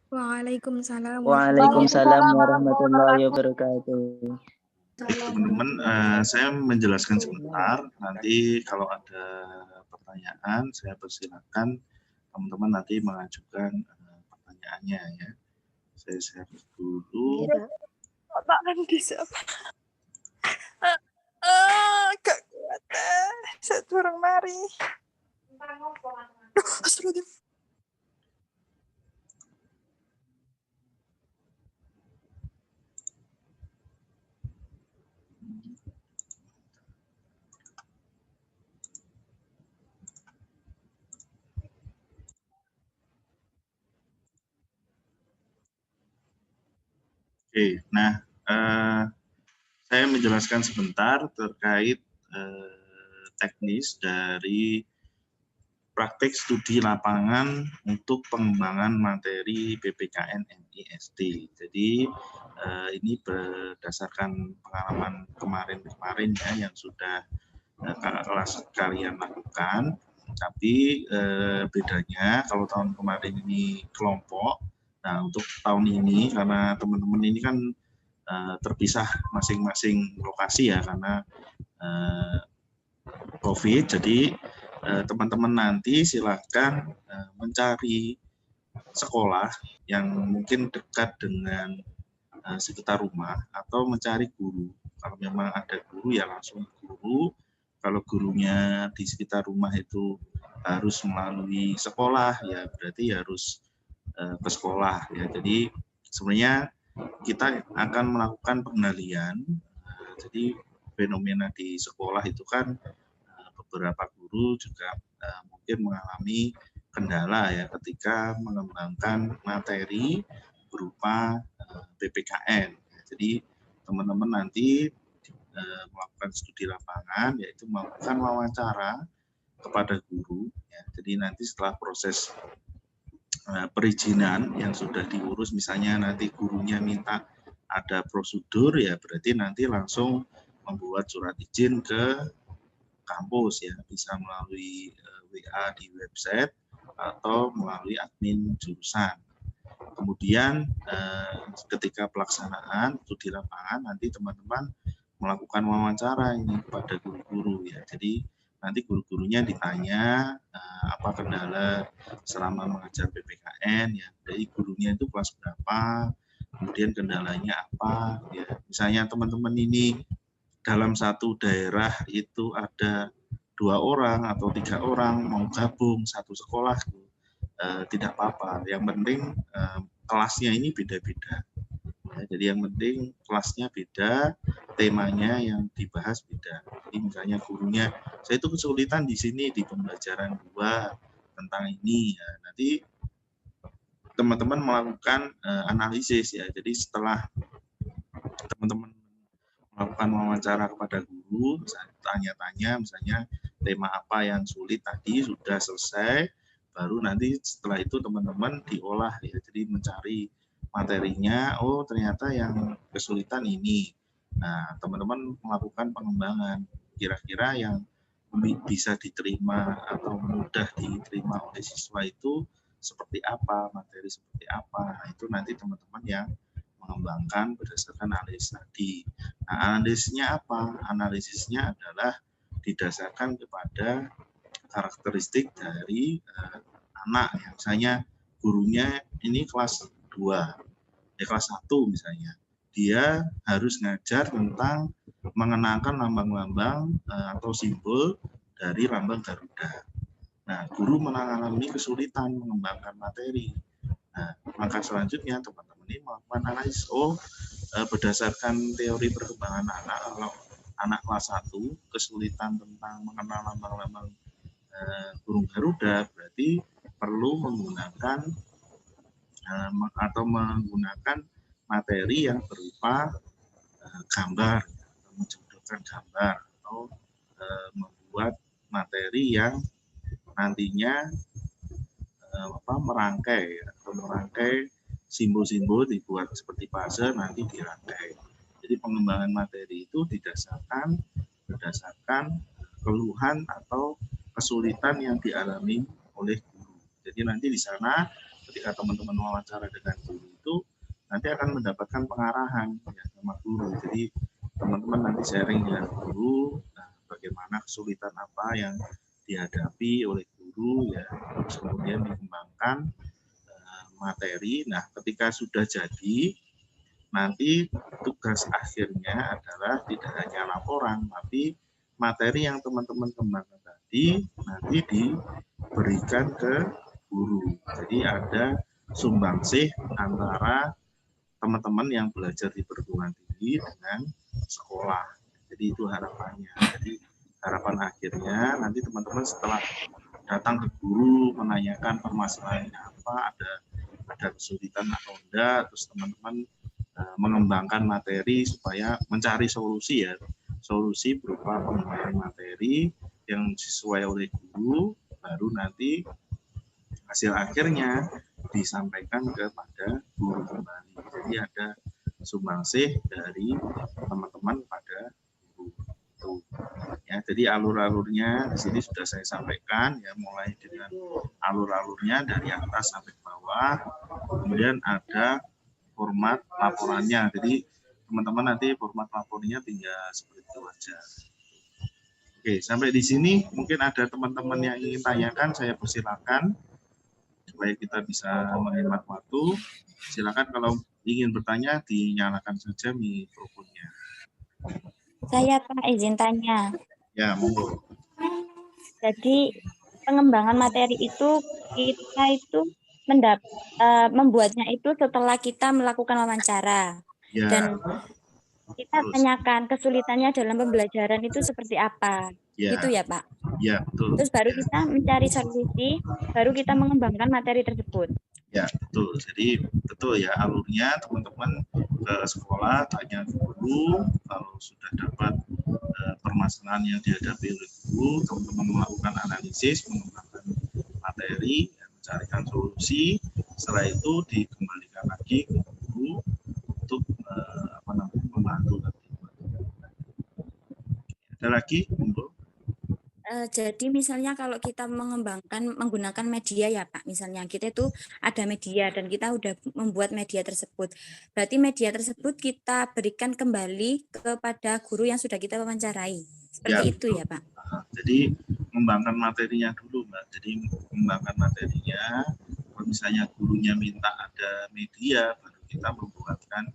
Waalaikumsalam warahmatullahi Waalaikumsalam Waalaikumsalam warahmatullahi warahmatullahi wabarakatuh. Teman-teman, saya menjelaskan sebentar. Nanti kalau ada pertanyaan, saya persilakan teman-teman nanti mengajukan pertanyaannya ya. Saya share dulu. Apaan di siapa? Gak kuat. Saya turun mari. Astagfirullah. Oke, nah saya menjelaskan sebentar terkait teknis dari praktek studi lapangan untuk pengembangan materi PPKN MISD. Jadi ini berdasarkan pengalaman kemarin ya yang sudah kakak kelas kalian lakukan. Tapi bedanya kalau tahun kemarin ini kelompok, nah untuk tahun ini karena teman-teman ini kan terpisah masing-masing lokasi ya karena COVID, jadi teman-teman nanti silahkan mencari sekolah yang mungkin dekat dengan sekitar rumah atau mencari guru. Kalau memang ada guru ya langsung guru. Kalau gurunya di sekitar rumah itu harus melalui sekolah ya berarti harus ke sekolah ya. Jadi sebenarnya kita akan melakukan pengendalian. Jadi fenomena di sekolah itu kan beberapa guru juga mungkin mengalami kendala ya ketika mengembangkan materi berupa PPKN. Jadi teman-teman nanti melakukan studi lapangan yaitu melakukan wawancara kepada guru. Ya. Jadi nanti setelah proses perizinan yang sudah diurus, misalnya nanti gurunya minta ada prosedur ya berarti nanti langsung membuat surat izin ke kampus ya, bisa melalui WA di website atau melalui admin jurusan. Kemudian ketika pelaksanaan studi lapangan nanti teman-teman melakukan wawancara ini kepada guru-guru ya. Jadi nanti guru-gurunya ditanya apa kendala selama mengajar PPKN ya. Dari gurunya itu kelas berapa, kemudian kendalanya apa ya. Misalnya teman-teman ini dalam satu daerah itu ada 2 orang atau 3 orang mau gabung satu sekolah tidak apa-apa. Yang penting kelasnya ini beda-beda. Ya, jadi yang penting kelasnya beda, temanya yang dibahas beda. Jadi misalnya gurunya, saya itu kesulitan di sini di pembelajaran 2 tentang ini. Ya, nanti teman-teman melakukan analisis ya. Jadi setelah teman-teman melakukan wawancara kepada guru, misalnya tanya-tanya, misalnya tema apa yang sulit tadi sudah selesai, baru nanti setelah itu teman-teman diolah ya. Jadi mencari materinya, oh ternyata yang kesulitan ini. Nah, teman-teman melakukan pengembangan kira-kira yang bisa diterima atau mudah diterima oleh siswa itu seperti apa, materi seperti apa. Nah, itu nanti teman-teman yang mengembangkan berdasarkan analisis tadi. Nah, analisisnya apa? Analisisnya adalah didasarkan kepada karakteristik dari anak. Ya. Misalnya gurunya ini kelas 2, kelas 1 misalnya. Dia harus ngajar tentang mengenalkan lambang-lambang atau simbol dari lambang Garuda. Nah, guru mengalami kesulitan mengembangkan materi. Nah, langkah selanjutnya teman-teman ini melakukan analisis. Berdasarkan teori perkembangan anak, kalau anak kelas 1 kesulitan tentang mengenal lambang-lambang burung Garuda, berarti perlu menggunakan atau menggunakan materi yang berupa gambar, mencontohkan gambar atau membuat materi yang nantinya merangkai simbol-simbol dibuat seperti puzzle nanti dirangkai. Jadi pengembangan materi itu berdasarkan keluhan atau kesulitan yang dialami oleh guru. Jadi nanti di sana ketika teman-teman wawancara dengan guru itu nanti akan mendapatkan pengarahan ya, sama guru. Jadi teman-teman nanti sharing dengan guru, nah, bagaimana kesulitan apa yang dihadapi oleh guru ya, terus kemudian dikembangkan materi. Nah, ketika sudah jadi, nanti tugas akhirnya adalah tidak hanya laporan, tapi materi yang teman-teman kembangkan tadi nanti diberikan ke guru. Jadi ada sumbangsih antara teman-teman yang belajar di perguruan tinggi dengan sekolah. Jadi itu harapannya. Jadi harapan akhirnya nanti teman-teman setelah datang ke guru menanyakan permasalahannya apa, ada kesulitan atau enggak, terus teman-teman mengembangkan materi supaya mencari solusi ya, solusi berupa pengembangan materi yang sesuai oleh guru, baru nanti hasil akhirnya disampaikan kepada guru kembali. Jadi ada sumbangsih dari teman-teman pada guru itu. Ya, jadi alur-alurnya di sini sudah saya sampaikan ya, mulai dengan alur-alurnya dari atas sampai bawah. Kemudian ada format laporannya. Jadi teman-teman nanti format laporannya tinggal seperti itu aja. Oke, sampai di sini mungkin ada teman-teman yang ingin tanyakan, saya persilakan supaya kita bisa menghemat waktu. Silakan kalau ingin bertanya dinyalakan saja mikrofonnya. Saya Pak izin tanya. Ya, monggo. Jadi pengembangan materi itu kita itu membuatnya itu setelah kita melakukan wawancara. Ya. Dan kita tanyakan kesulitannya dalam pembelajaran itu seperti apa. Ya. Gitu ya Pak? Ya, betul. Terus baru kita mencari solusi, baru kita mengembangkan materi tersebut. Ya, betul. Jadi betul ya alurnya, teman-teman ke sekolah tanya ke guru, kalau sudah dapat permasalahan yang dihadapi oleh guru, teman-teman melakukan analisis, mengembangkan materi, mencarikan solusi. Setelah itu dikembalikan lagi ke guru untuk membantu. Ada lagi, monggo. Jadi misalnya kalau kita menggunakan media ya Pak, misalnya kita itu ada media dan kita udah membuat media tersebut. Berarti media tersebut kita berikan kembali kepada guru yang sudah kita wawancarai. Seperti ya, itu ya Pak? Jadi mengembangkan materinya dulu Mbak. Jadi mengembangkan materinya, kalau misalnya gurunya minta ada media, baru kita membuatkan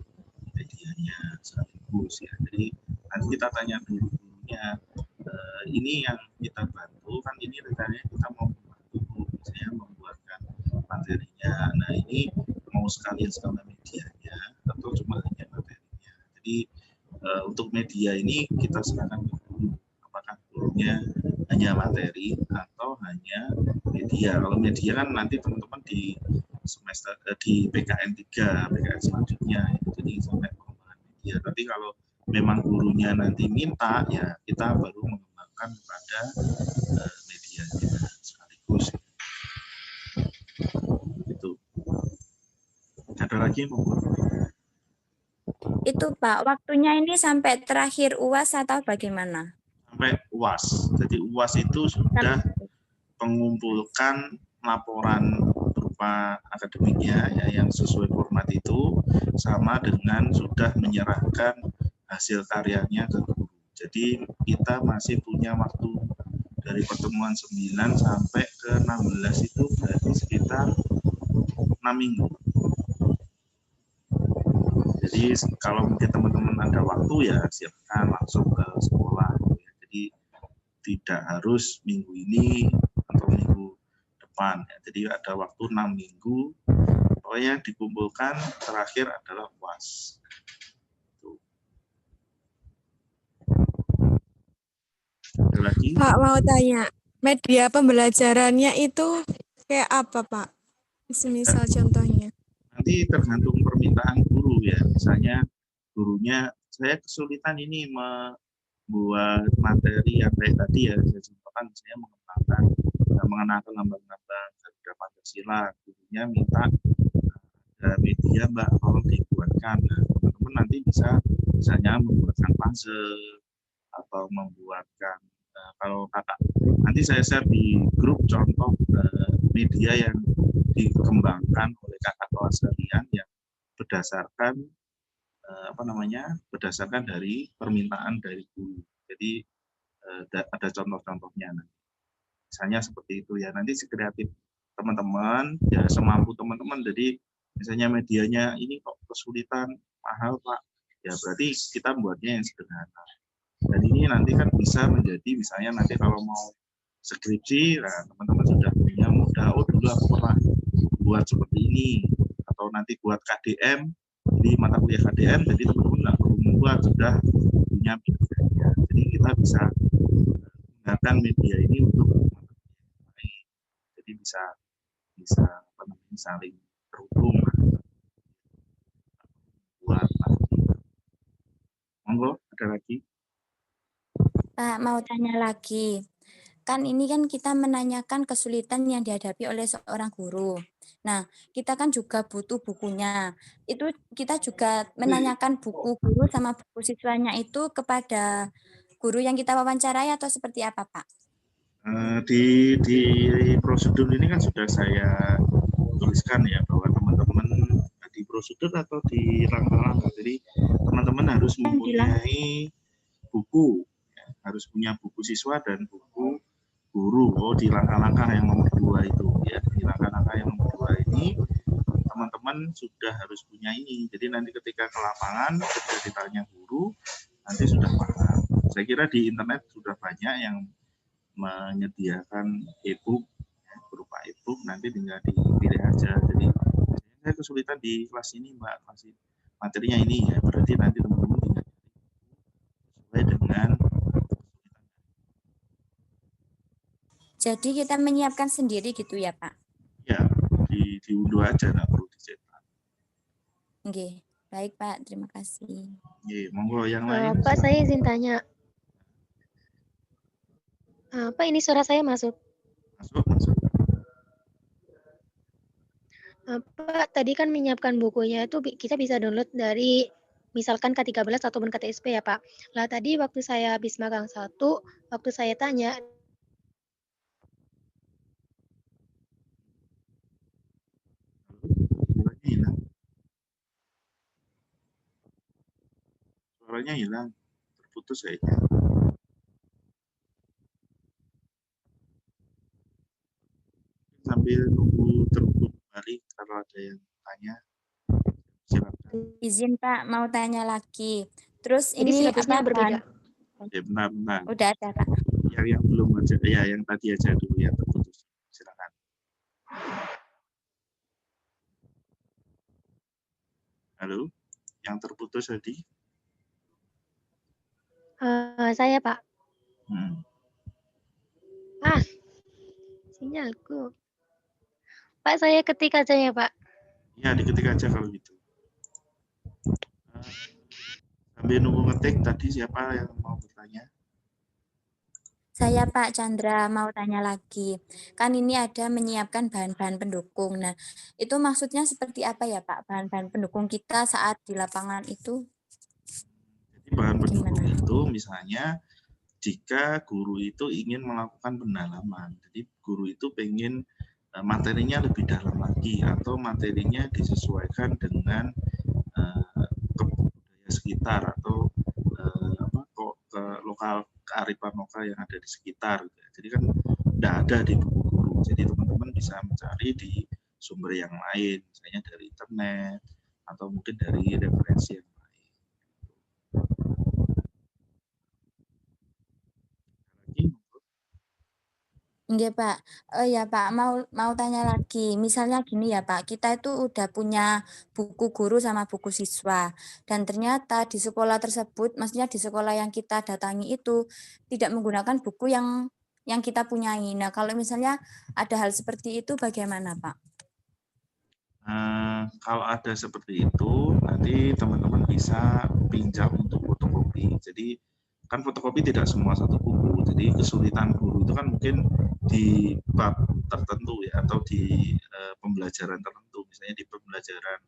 medianya sekaligus ya. Jadi nanti kita tanya dulu gurunya, ini yang kita bantu kan, ini rencananya kita mau bantu misalnya membuatkan materinya. Nah ini mau sekalian medianya atau cuma hanya materinya. Jadi untuk media ini kita serahkan ke guru, apakah gurunya hanya materi atau hanya media. Kalau media kan nanti teman-teman di semester di PKN 3, PKN selanjutnya, jadi sampai pengembangan media. Tapi kalau memang gurunya nanti minta, ya kita baru mengembangkan pada medianya sekaligus. Itu. Ada lagi monggo. Itu Pak, waktunya ini sampai terakhir UAS atau bagaimana? Sampai UAS. Jadi UAS itu sudah mengumpulkan laporan berupa akademiknya ya, yang sesuai format itu, sama dengan sudah menyerahkan hasil karyanya ke guru. Jadi kita masih punya waktu dari pertemuan 9 sampai ke 16 itu berarti sekitar 6 minggu. Jadi kalau mungkin teman-teman ada waktu ya silakan langsung ke sekolah. Jadi tidak harus minggu ini atau minggu depan. Jadi ada waktu 6 minggu. Pokoknya dikumpulkan, terakhir adalah UAS. Lagi? Pak mau tanya, media pembelajarannya itu kayak apa Pak? Misal contohnya. Nanti tergantung permintaan guru ya. Misalnya gurunya, saya kesulitan ini membuat materi yang kayak tadi ya, saya contohkan saya mengenalkan lambang-lambang Garuda Pancasila. Gurunya minta media Mbak, tolong dibuatkan. Nah, teman-teman nanti bisa misalnya membuatkan puzzle atau membuatkan kalau kakak nanti saya share di grup contoh media yang dikembangkan oleh kakak kelas kalian yang berdasarkan berdasarkan dari permintaan dari guru. Jadi ada contoh-contohnya. Misalnya seperti itu ya. Nanti sekreatif teman-teman, ya semampu teman-teman. Jadi misalnya medianya ini kok kesulitan, mahal Pak. Ya berarti kita buatnya yang sederhana. Dan ini nanti kan bisa menjadi misalnya nanti kalau mau skripsi, nah teman-teman sudah punya modal, oh dulu aku pernah buat seperti ini, atau nanti buat KDM, di mata kuliah KDM, jadi teman-teman nggak perlu membuat, sudah punya medianya. Jadi kita bisa menggunakan media ini untuk jadi bisa saling terhubung buat monggo ada lagi. Pak, mau tanya lagi. Kan ini kan kita menanyakan kesulitan yang dihadapi oleh seorang guru. Nah, kita kan juga butuh bukunya. Itu kita juga menanyakan buku guru sama buku siswanya itu kepada guru yang kita wawancarai atau seperti apa, Pak? Di prosedur ini kan sudah saya tuliskan ya bahwa teman-teman di prosedur atau di langkah-langkah. Jadi teman-teman harus mempunyai buku, ya, harus punya buku siswa dan buku guru. Oh, di langkah-langkah yang nomor 2 itu ya, di langkah-langkah yang nomor 2 ini teman-teman sudah harus punya ini. Jadi nanti ketika ke lapangan, ketika ditanya guru, nanti sudah paham. Saya kira di internet sudah banyak yang menyediakan e-book ya, berupa e-book, nanti tinggal dipilih aja. Jadi saya kesulitan di kelas ini Mbak, masih materinya ini ya, berarti nanti teman-teman tinggal sesuai dengan Jadi kita menyiapkan sendiri gitu ya, Pak? ya, diunduh aja, nggak perlu dicetak. Oke, baik Pak, terima kasih. Monggo yang lain. Pak, saya izin tanya. Pak, ini suara saya masuk? Masuk. Pak, tadi kan menyiapkan bukunya itu kita bisa download dari misalkan K13 ataupun KTSP ya Pak. Lah tadi waktu saya habis magang 1, waktu saya tanya. Suaranya hilang, terputus kayaknya. Sambil nunggu terhubung kembali, kalau ada yang tanya, silakan. Izin Pak, mau tanya lagi. Terus Jadi ini silabusnya berbeda. Benar. Udah ada Pak. Yang belum aja, ya yang tadi aja dulu yang terputus. Silakan. Halo, yang terputus tadi? Saya Pak. Hmm. Sinyalku. Pak, saya ketik aja ya Pak. Ya, diketik aja kalau gitu. Sambil nunggu ngetik, tadi siapa yang mau bertanya? Saya Pak Chandra mau tanya lagi. Kan ini ada menyiapkan bahan-bahan pendukung. Nah, itu maksudnya seperti apa ya Pak? Bahan-bahan pendukung kita saat di lapangan itu? Jadi bahan pendukung itu misalnya jika guru itu ingin melakukan pendalaman. Jadi guru itu pengen materinya lebih dalam lagi atau materinya disesuaikan dengan budaya sekitar atau ke lokal kearifan lokal yang ada di sekitar. Jadi kan tidak ada di buku guru. Jadi teman-teman bisa mencari di sumber yang lain, misalnya dari internet atau mungkin dari referensi yang lain. Iya Pak, ya Pak, mau tanya lagi. Misalnya gini ya Pak, kita itu udah punya buku guru sama buku siswa, dan ternyata di sekolah tersebut, maksudnya di sekolah yang kita datangi itu tidak menggunakan buku yang kita punyai. Nah, kalau misalnya ada hal seperti itu, bagaimana Pak? Kalau ada seperti itu, nanti teman-teman bisa pinjam untuk fotokopi. Jadi kan fotokopi tidak semua satu buku. Jadi kesulitan guru itu kan mungkin di bab tertentu ya, atau di pembelajaran tertentu. Misalnya di pembelajaran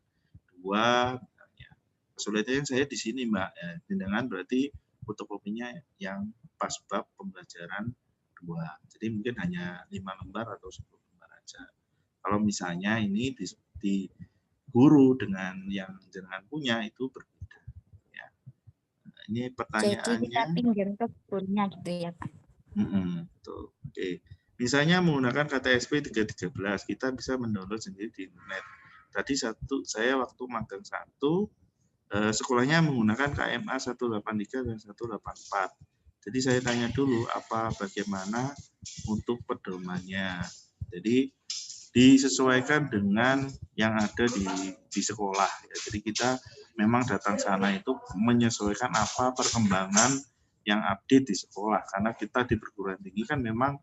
2, misalnya. Kesulitannya saya di sini Mbak. Ya, dengan berarti fotokopinya yang pas bab pembelajaran berdua. Jadi mungkin hanya 5 lembar atau 10 lembar aja. Kalau misalnya ini di guru dengan yang jenengan punya itu berbeda. Ya. Nah, ini Jadi kita pertanyaannya. pinjam ke gurunya gitu ya Pak. Betul. Oke. Misalnya menggunakan KTSP 313, kita bisa mendownload sendiri di internet. Tadi saya waktu magang 1, sekolahnya menggunakan KMA 183 dan 184. Jadi saya tanya dulu bagaimana untuk pedomannya. Jadi disesuaikan dengan yang ada di sekolah. Ya. Jadi kita memang datang sana itu menyesuaikan apa perkembangan yang update di sekolah. Karena kita di perguruan tinggi kan memang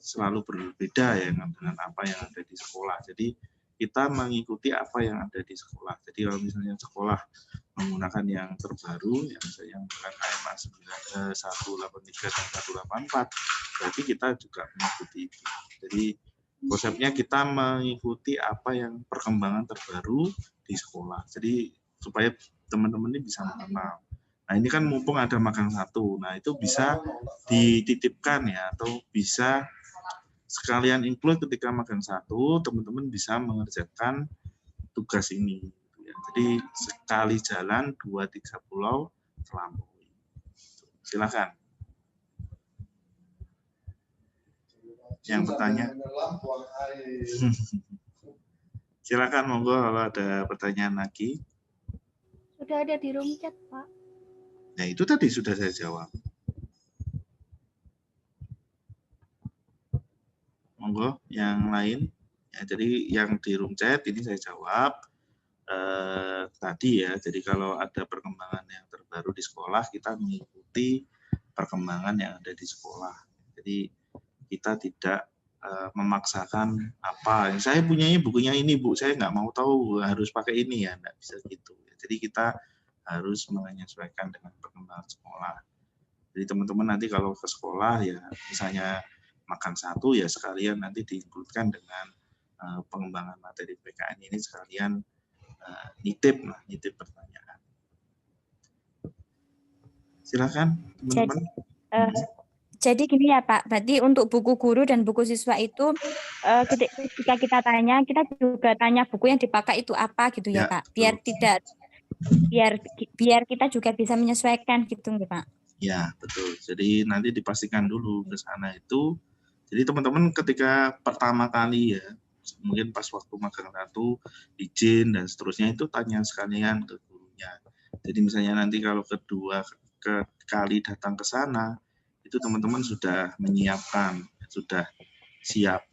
selalu berbeda ya dengan apa yang ada di sekolah. Jadi kita mengikuti apa yang ada di sekolah. Jadi kalau misalnya sekolah menggunakan yang terbaru, yang menggunakan KMA 183 dan 184, berarti kita juga mengikuti itu. Jadi konsepnya kita mengikuti apa yang perkembangan terbaru di sekolah. Jadi supaya teman-teman ini bisa mengenal. Nah ini kan mumpung ada magang 1, nah itu bisa dititipkan ya, atau bisa sekalian include ketika magang 1, teman-teman bisa mengerjakan tugas ini. Jadi sekali jalan 2-3 pulau terlampaui. Silakan. Yang bertanya. Silakan monggo kalau ada pertanyaan lagi. Sudah ada di room chat, Pak. Nah, itu tadi sudah saya jawab. Monggo yang lain. Ya, jadi yang di room chat ini saya jawab tadi ya. Jadi kalau ada perkembangan yang terbaru di sekolah, kita mengikuti perkembangan yang ada di sekolah. Jadi kita tidak memaksakan apa. Saya punyanya bukunya ini, Bu. Saya nggak mau tahu harus pakai ini ya. Nggak bisa gitu. Jadi kita harus menyesuaikan dengan perkembangan sekolah. Jadi teman-teman nanti kalau ke sekolah ya misalnya makan 1 ya sekalian nanti diinkludkan dengan pengembangan materi PKN ini sekalian nitip pertanyaan. Silakan teman-teman. Jadi gini ya Pak, berarti untuk buku guru dan buku siswa itu ketika kita tanya, kita juga tanya buku yang dipakai itu apa gitu ya Pak, biar tidak biar kita juga bisa menyesuaikan gitu nggak Pak? Ya betul. Jadi nanti dipastikan dulu ke sana itu. Jadi teman-teman ketika pertama kali ya, mungkin pas waktu magang 1, izin dan seterusnya itu tanya sekalian ke gurunya. Jadi misalnya nanti kalau kedua kali datang ke sana, itu teman-teman sudah menyiapkan, sudah siap.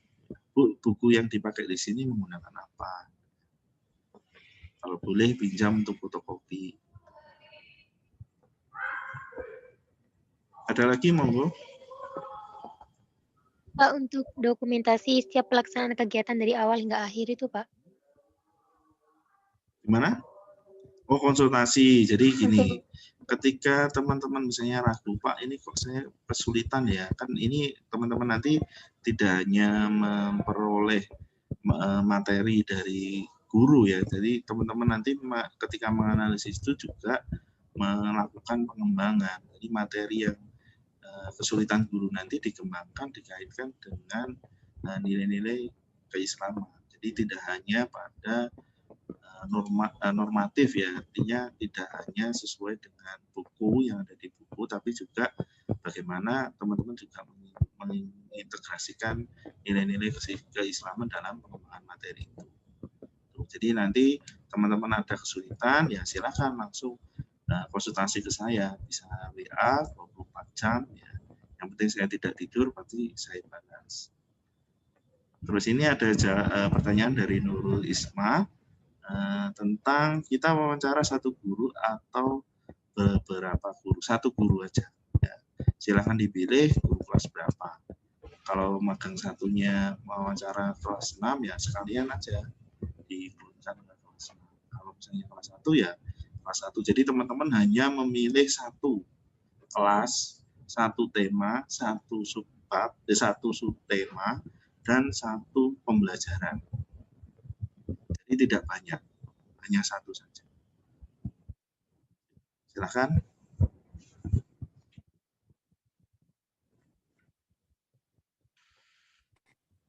Buku yang dipakai di sini menggunakan apa? Kalau boleh pinjam untuk fotokopi. Ada lagi monggo? Pak, untuk dokumentasi setiap pelaksanaan kegiatan dari awal hingga akhir itu, Pak. Gimana? Oh, konsultasi. Jadi gini, ketika teman-teman misalnya ragu, Pak, ini kok saya kesulitan ya. Kan ini teman-teman nanti tidak hanya memperoleh materi dari guru ya. Jadi teman-teman nanti ketika menganalisis itu juga melakukan pengembangan. Jadi materi yang kesulitan guru nanti dikembangkan, dikaitkan dengan nilai-nilai keislaman. Jadi tidak hanya pada normatif ya, artinya tidak hanya sesuai dengan buku yang ada di buku, tapi juga bagaimana teman-teman juga mengintegrasikan nilai-nilai keislaman dalam pengembangan materi itu. Jadi nanti teman-teman ada kesulitan, ya silakan langsung konsultasi ke saya, bisa WA 24 jam ya. Yang penting saya tidak tidur, pasti saya balas. Terus ini ada pertanyaan dari Nurul Isma tentang kita wawancara satu guru atau beberapa guru, satu guru aja. Ya. Silakan dipilih guru kelas berapa. Kalau magang 1-nya wawancara kelas 6 ya sekalian aja diinkludkan ke kelas 6. Kalau misalnya kelas 1 ya kelas 1. Jadi teman-teman hanya memilih satu kelas, satu tema, satu subbab, satu subtema, dan satu pembelajaran. Jadi tidak banyak, hanya satu saja. Silakan.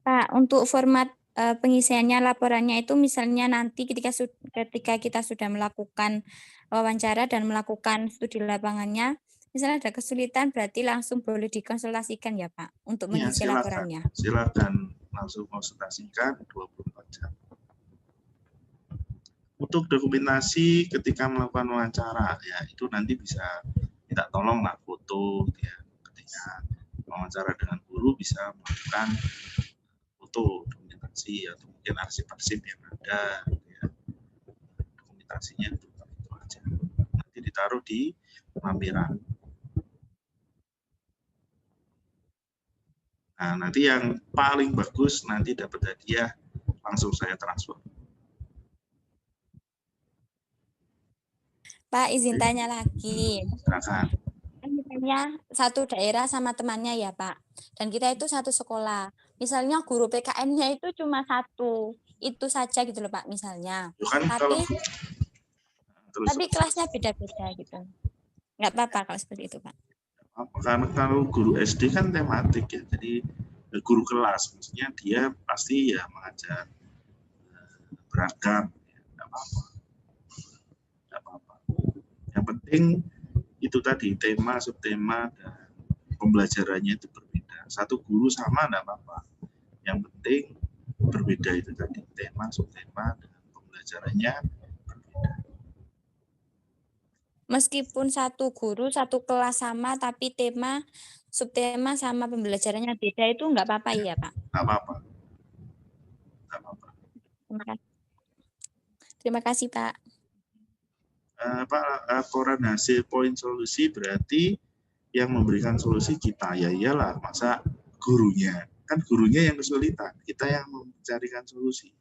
Pak, untuk format pengisiannya laporannya itu misalnya nanti ketika kita sudah melakukan wawancara dan melakukan studi lapangannya, misalnya ada kesulitan berarti langsung boleh dikonsultasikan ya Pak untuk Ya, mengisi laporannya. silakan langsung konsultasikan 24 jam. Untuk dokumentasi ketika melakukan wawancara, ya itu nanti bisa minta tolong lah foto, ya ketika wawancara dengan guru bisa melakukan foto dokumentasi atau mungkin arsip-arsip yang ada, ya, dokumentasinya itu aja. Nanti ditaruh di lampiran. Nah, nanti yang paling bagus nanti dapat hadiah langsung saya transfer. Pak, izin tanya lagi. Silakan. Kan misalnya satu daerah sama temannya ya Pak, dan kita itu satu sekolah. Misalnya guru PKN-nya itu cuma satu, itu saja gitu loh Pak misalnya. Itu kan kalau Tapi kelasnya beda-beda gitu. Nggak apa-apa kalau seperti itu Pak. karena kalau guru SD kan tematik ya, jadi guru kelas, maksudnya dia pasti ya mengajar beragam, ya, nggak apa-apa. Yang penting itu tadi tema, subtema, dan pembelajarannya itu berbeda. Satu guru sama nggak apa-apa. Yang penting berbeda itu tadi, tema, subtema, dan pembelajarannya berbeda. Meskipun satu guru, satu kelas sama, tapi tema, subtema sama pembelajarannya beda itu nggak apa-apa ya Pak? Nggak apa-apa. Nggak apa-apa. Terima kasih. Terima kasih Pak. Pak, laporan hasil poin solusi berarti yang memberikan solusi kita, ya iyalah, masa gurunya, kan gurunya yang kesulitan, kita yang mencarikan solusi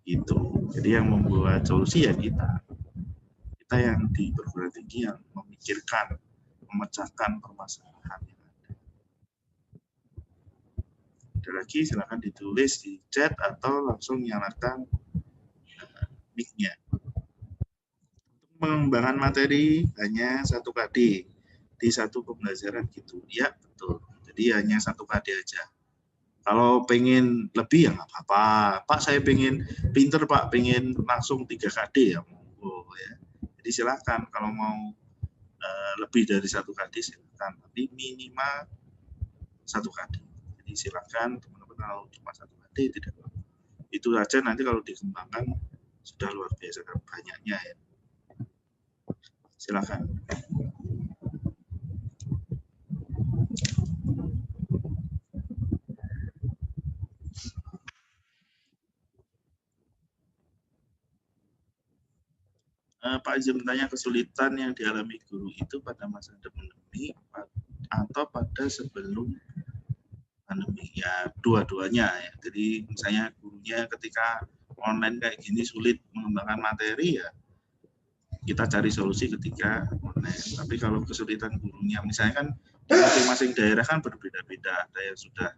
gitu. Jadi yang membuat solusi ya kita yang di perguruan tinggi yang memikirkan, memecahkan permasalahan yang ada. Ada lagi silakan ditulis di chat atau langsung nyalakan mic-nya. Pengembangan materi hanya 1 KD di satu pembelajaran gitu. Ya, betul. Jadi hanya 1 KD aja. Kalau pengen lebih ya nggak apa-apa. Pak, saya pengen pinter Pak, pengen langsung 3 KD ya monggo ya. Jadi silakan kalau mau lebih dari 1 KD silakan, tapi minimal 1 KD. Jadi silakan teman-teman kalau cuma 1 KD tidak apa-apa. Itu aja nanti kalau dikembangkan sudah luar biasa banyaknya ya. Silakan. Pak izin bertanya, kesulitan yang dialami guru itu pada masa pandemi atau pada sebelum pandemi? Ya dua-duanya ya. Jadi misalnya gurunya ketika online kayak gini sulit mengembangkan materi ya kita cari solusi ketika online. Tapi kalau kesulitan gurunya, misalnya kan di masing-masing daerah kan berbeda-beda. Ada yang sudah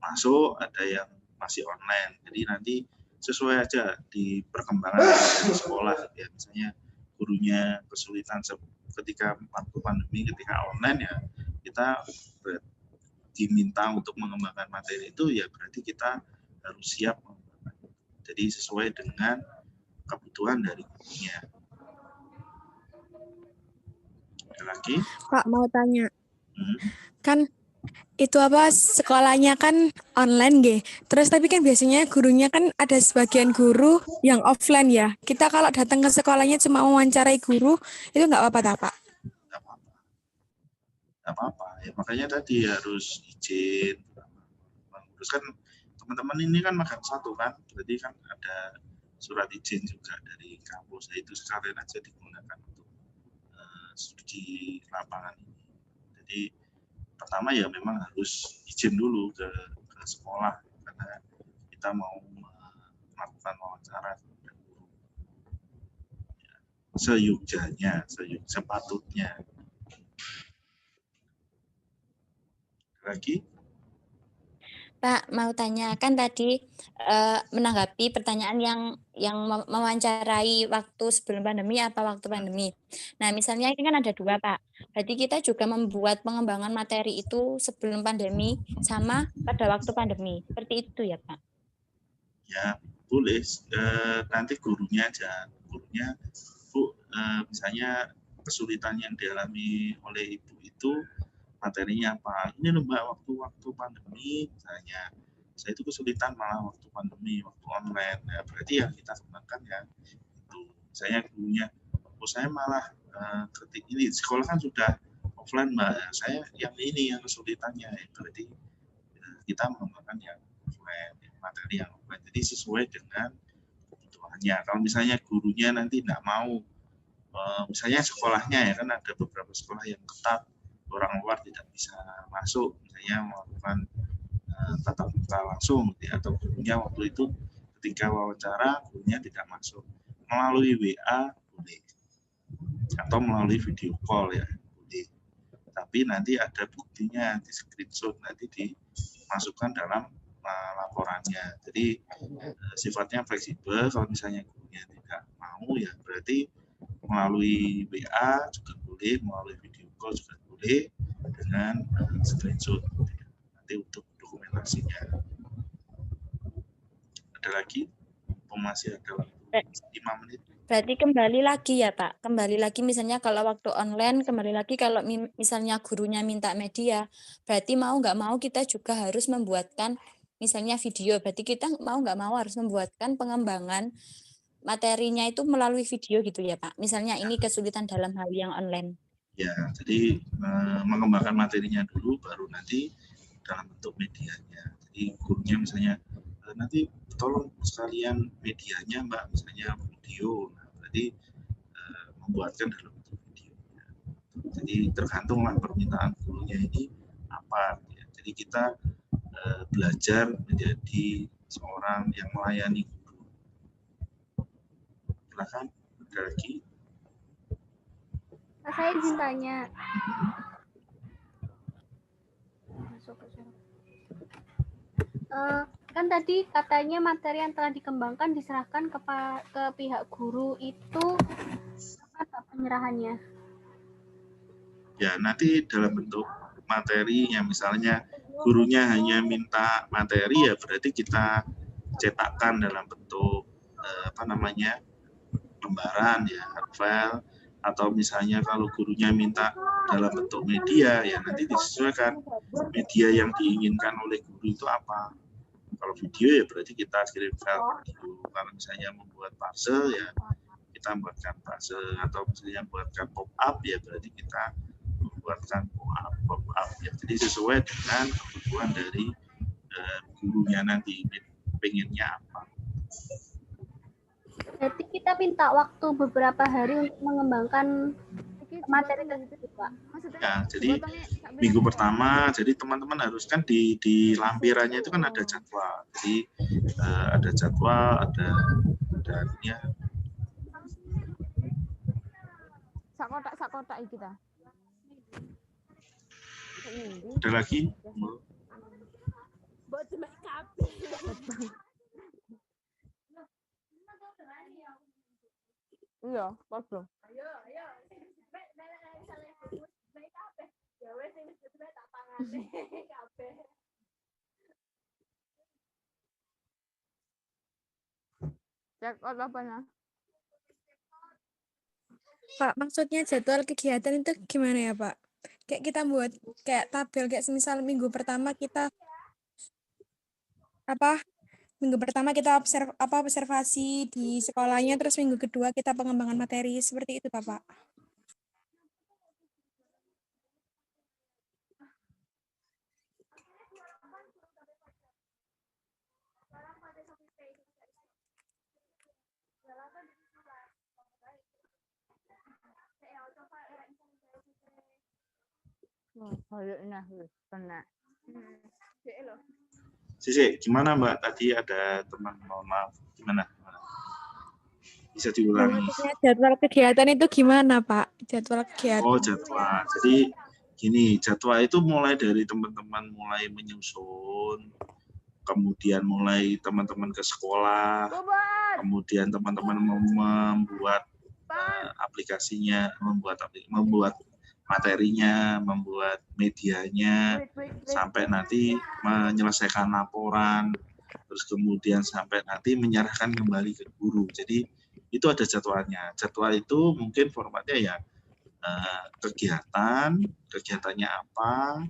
masuk, ada yang masih online. Jadi nanti sesuai aja di perkembangan dari sekolah. Ya, misalnya gurunya kesulitan ketika waktu pandemi, ketika online ya kita diminta untuk mengembangkan materi itu ya berarti kita harus siap mengembangkan. Jadi sesuai dengan kebutuhan dari gurunya. Ada lagi? Pak mau tanya. Kan itu apa sekolahnya kan online nggih. Terus tapi kan biasanya gurunya kan ada sebagian guru yang offline ya. Kita kalau datang ke sekolahnya cuma mewawancarai guru itu nggak apa-apa Pak? Nggak apa-apa. Nggak apa-apa. Ya, makanya tadi harus izin. Terus kan teman-teman ini kan makan satu kan, berarti kan ada surat izin juga dari kampus. Nah, itu sekalian aja digunakan untuk studi lapangan ini. Jadi pertama ya memang harus izin dulu ke sekolah karena kita mau melakukan wawancara dengan guru. Ya, seyugjanya, sepatutnya. Lagi? Pak, mau tanya kan tadi menanggapi pertanyaan yang mewawancarai waktu sebelum pandemi apa waktu pandemi. Nah, misalnya ini kan ada dua, Pak. Berarti kita juga membuat pengembangan materi itu sebelum pandemi sama pada waktu pandemi. Seperti itu ya, Pak? Ya, boleh. Nanti gurunya aja. Gurunya, Bu, misalnya kesulitan yang dialami oleh Ibu itu materinya apa? Ini loh Mbak, waktu pandemi misalnya. Saya itu kesulitan malah waktu pandemi, waktu online. Ya, berarti ya kita kembangkan ya. Itu misalnya gurunya, oh saya malah ketik ini sekolah kan sudah offline Mbak. Ya, saya yang ini yang kesulitannya. Ya, berarti kita mengembangkan yang offline, materi yang offline. Jadi sesuai dengan kebutuhannya. Kalau misalnya gurunya nanti tidak mau, misalnya sekolahnya ya kan ada beberapa sekolah yang ketat, orang luar tidak bisa masuk, misalnya melakukan tatap muka langsung, ya, atau gurunya waktu itu ketika wawancara gurunya tidak masuk, melalui WA boleh, atau melalui video call ya boleh. Tapi nanti ada buktinya di screenshot, nanti dimasukkan dalam laporannya. Jadi sifatnya fleksibel. Kalau misalnya gurunya tidak mau ya berarti melalui WA juga boleh, melalui video call juga boleh dengan screenshot nanti untuk dokumentasinya. Ada lagi? Masih ada waktu 5 menit. Berarti kembali lagi ya Pak, kembali lagi misalnya kalau waktu online, kembali lagi kalau misalnya gurunya minta media, berarti mau nggak mau kita juga harus membuatkan misalnya video, berarti kita mau nggak mau harus membuatkan pengembangan materinya itu melalui video gitu ya Pak, misalnya ini kesulitan dalam hal yang online. Ya, jadi mengembangkan materinya dulu, baru nanti dalam bentuk medianya. Jadi gurunya misalnya, nanti tolong sekalian medianya Mbak, misalnya video, nah, berarti membuatkan dalam bentuk video. Jadi tergantunglah permintaan gurunya ini apa. Ya. Jadi kita belajar menjadi seorang yang melayani guru. Silakan, ada lagi. Saya izin tanya. Kan tadi katanya materi yang telah dikembangkan diserahkan ke pihak guru, itu apa penyerahannya? Ya, nanti dalam bentuk materi yang misalnya gurunya hanya minta materi ya berarti kita cetakkan dalam bentuk lembaran ya, file, atau misalnya kalau gurunya minta dalam bentuk media ya nanti disesuaikan media yang diinginkan oleh guru itu apa. Kalau video ya berarti kita kirim file video. Kalau misalnya membuat puzzle ya kita membuatkan puzzle, atau misalnya membuatkan pop up ya berarti kita membuatkan pop up ya. Jadi sesuai dengan kebutuhan dari gurunya nanti pengennya apa. Berarti kita minta waktu beberapa hari untuk mengembangkan materi tersebut, Pak. Ya, jadi minggu pertama, jadi teman-teman harus kan di lampirannya itu kan ada jadwal. Jadi ada jadwal, ada ya. Sak kotak kita. Ada lagi? Iya, padha. Cek out apanya? Pak, maksudnya jadwal kegiatan itu gimana ya, Pak? Kayak kita buat kayak tabel, kayak semisal minggu pertama kita observasi di sekolahnya, terus minggu kedua kita pengembangan materi, seperti itu, Pak. Sisi, gimana Mbak? Tadi ada teman, mohon maaf, gimana? Bisa diulangi. Jadwal kegiatan itu gimana, Pak? Jadwal kegiatan. Oh, jadwal. Jadi gini, jadwal itu mulai dari teman-teman mulai menyusun, kemudian mulai teman-teman ke sekolah, kemudian teman-teman membuat aplikasinya, membuat materinya, membuat medianya, sampai nanti menyelesaikan laporan, terus kemudian sampai nanti menyerahkan kembali ke guru. Jadi itu ada jadwalnya. Jadwal itu mungkin formatnya ya kegiatannya apa,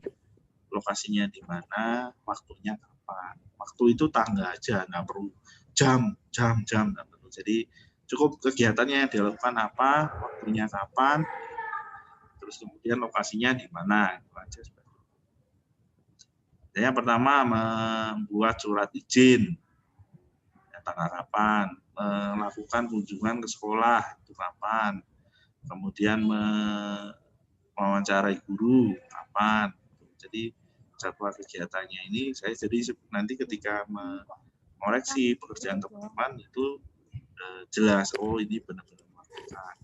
lokasinya di mana, waktunya kapan. Waktu itu tangga aja, nggak perlu jam, nggak perlu. Jadi cukup kegiatannya yang dilakukan apa, waktunya kapan, terus kemudian lokasinya di mana. Itu aja. Yang pertama membuat surat izin, tanggal kapan, melakukan kunjungan ke sekolah, itu kapan, kemudian mewawancarai guru, kapan. Jadi jadwal kegiatannya ini saya jadi nanti ketika mengoreksi pekerjaan teman-teman itu jelas, oh ini benar-benar melakukan.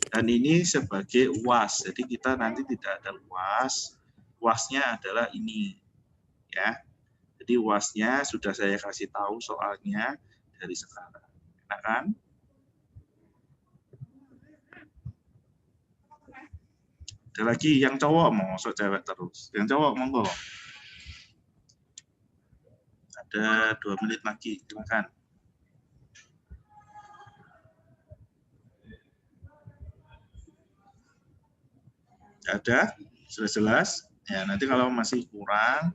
Dan ini sebagai UAS, jadi kita nanti tidak ada UAS, UAS-nya adalah ini, ya. Jadi UAS-nya sudah saya kasih tahu soalnya dari sekarang, enak kan? Ada lagi yang cowok mau masuk cewek terus, yang cowok monggo. Ada 2 menit lagi, silakan. Ada, sudah jelas. Ya, nanti kalau masih kurang,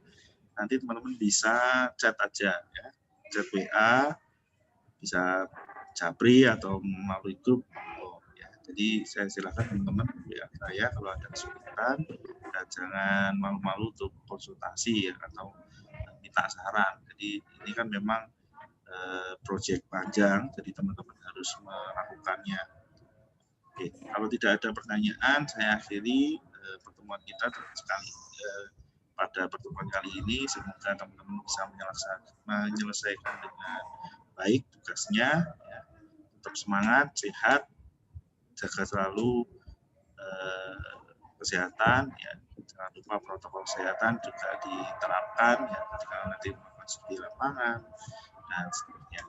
nanti teman-teman bisa chat aja, ya. Chat WA, bisa Japri atau melalui grup. Ya. Jadi saya silakan teman-teman WA saya kalau ada kesulitan, dan jangan malu-malu untuk konsultasi ya, atau minta saran. Jadi ini kan memang proyek panjang, jadi teman-teman harus melakukannya. Oke, kalau tidak ada pertanyaan, saya akhiri pertemuan kita sekali. Pada pertemuan kali ini, semoga teman-teman bisa menyelesaikan dengan baik tugasnya. Ya. Tetap semangat, sehat, jaga selalu kesehatan. Ya. Jangan lupa protokol kesehatan juga diterapkan ya, ketika nanti masuk di lapangan dan seterusnya.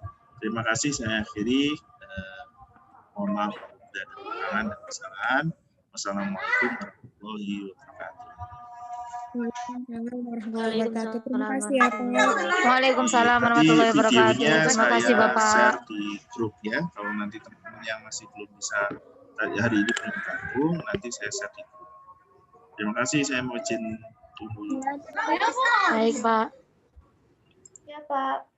Terima kasih, saya akhiri. Mohon maaf dan kekurangan dan kesalahan. Wassalamualaikum warahmatullahi wabarakatuh. Terima kasih ya, Pak. Waalaikumsalam warahmatullahi wabarakatuh. Videonya Terima kasih, saya Bapak. share di grup ya. Kalau nanti teman-teman yang masih belum bisa hari ini belum gabung, nanti saya share di grup. Terima kasih, saya mau izin tunggu. Baik, Pak. Ya, Pak.